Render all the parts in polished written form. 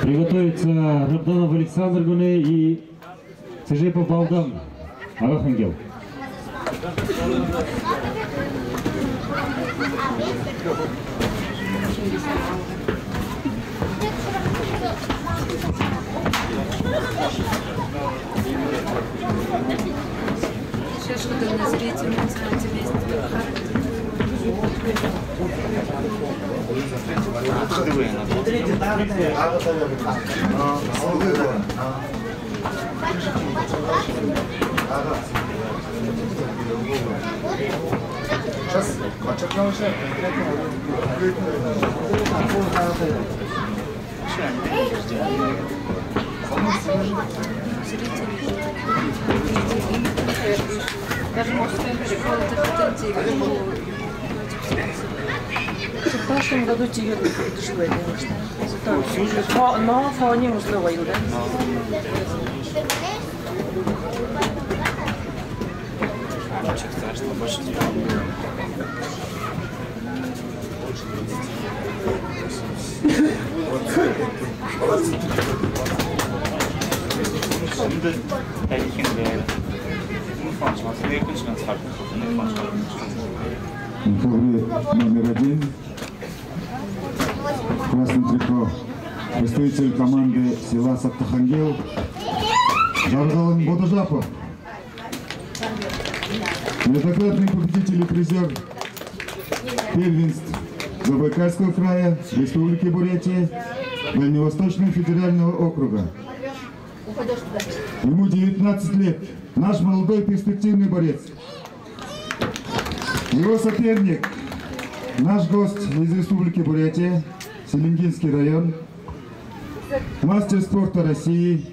Приготовится Рабданов Александр Гуней и Цежипов Балдан Агахангел. Сейчас что-то на зрителей называется весь. Сейчас подчеркнул еще. В прошлом году тебе пришло, конечно. Но вполне устроил, да? Больше номер 1. Красный трико. Представитель команды села Саттахангел. Жавгалан Бодожапов. Неоднократный победитель и призер первенств Забайкальского края, Республики Бурятия, Дальневосточного федерального округа. Ему 19 лет. Наш молодой перспективный борец. Его соперник, наш гость из Республики Бурятия, Селенгинский район, мастер спорта России,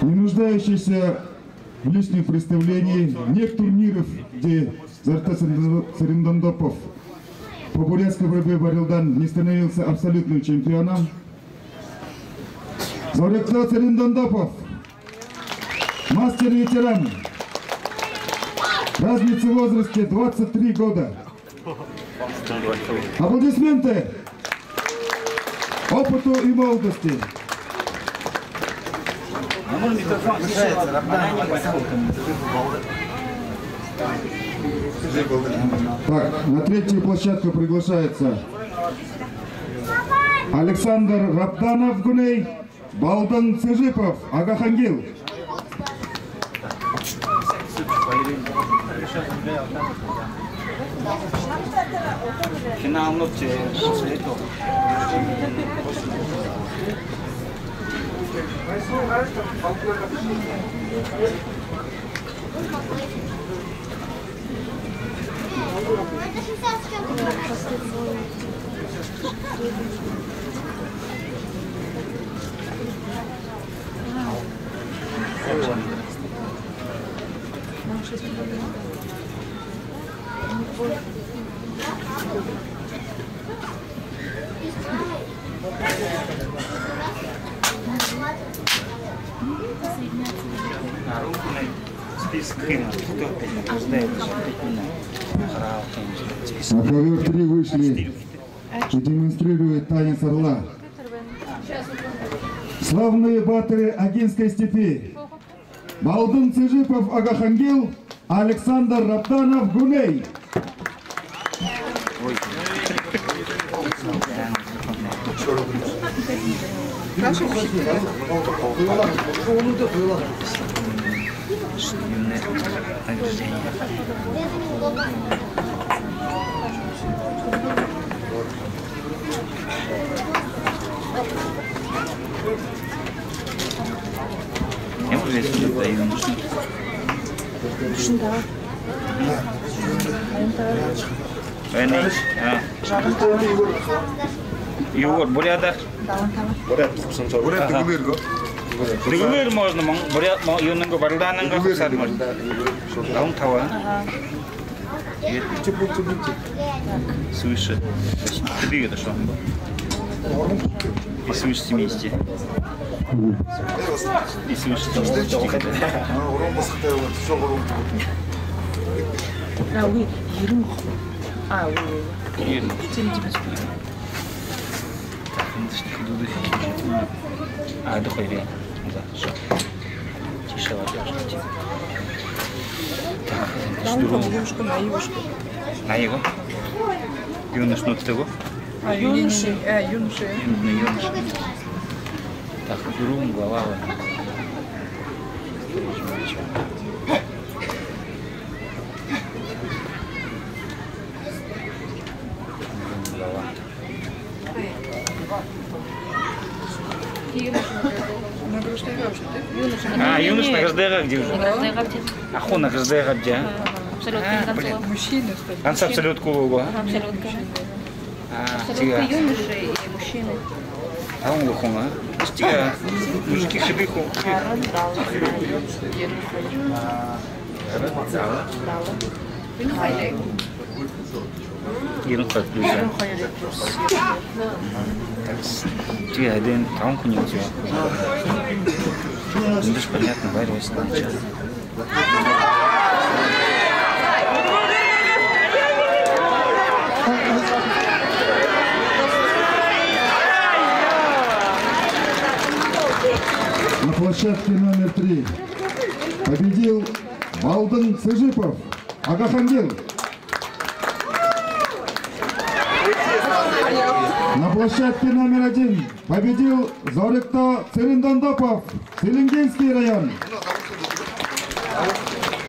не нуждающийся в лишнем представлении, нет турниров, где Зарта Сарендандопов по бурятской борьбе Барилдан не становился абсолютным чемпионом. Зарта Сарендандопов, мастер-ветеран, разница в возрасте 23 года. Аплодисменты опыту и молодости. Так, на третью площадку приглашается Александр Рабданов Гуней, Балдан Цежипов Агахангел. Финал ногти после этого. На ковер 3 вышли и демонстрируют танец орла. Славные батыры Агинской степи. Балдан Цежипов Агахангел, Александр Рабданов Гуней. Егор, бурята? Бурят, бурят, Регулер можно, юннанго барылдананго хасар можно. Даун тава. Свыше 4 это что? И свыше 70. И свыше 70. А вы ерун. А вы. А, дохуй вей. Тише ладно. Юношка на юношку. На его? Юнош нот того? А юноши. Юноши. Юнош. Так, рум голова. А, юнош награждает где уже? А хо награждает где? Абсолютно Мужчины. Танцы абсолют кулуга. Абсолютно. Тига. Юноши и мужчины. А он лохонга. Тига. Мужики шибиху. Ерун хат плюс. Тига один таун куньюзу. Видишь, понятно, варилось сначала. На площадке номер 3 победил Балдын Сыжипов, Агахангел. На площадке номер 1 победил Зорыкто Цырындандопов, Селенгенский район.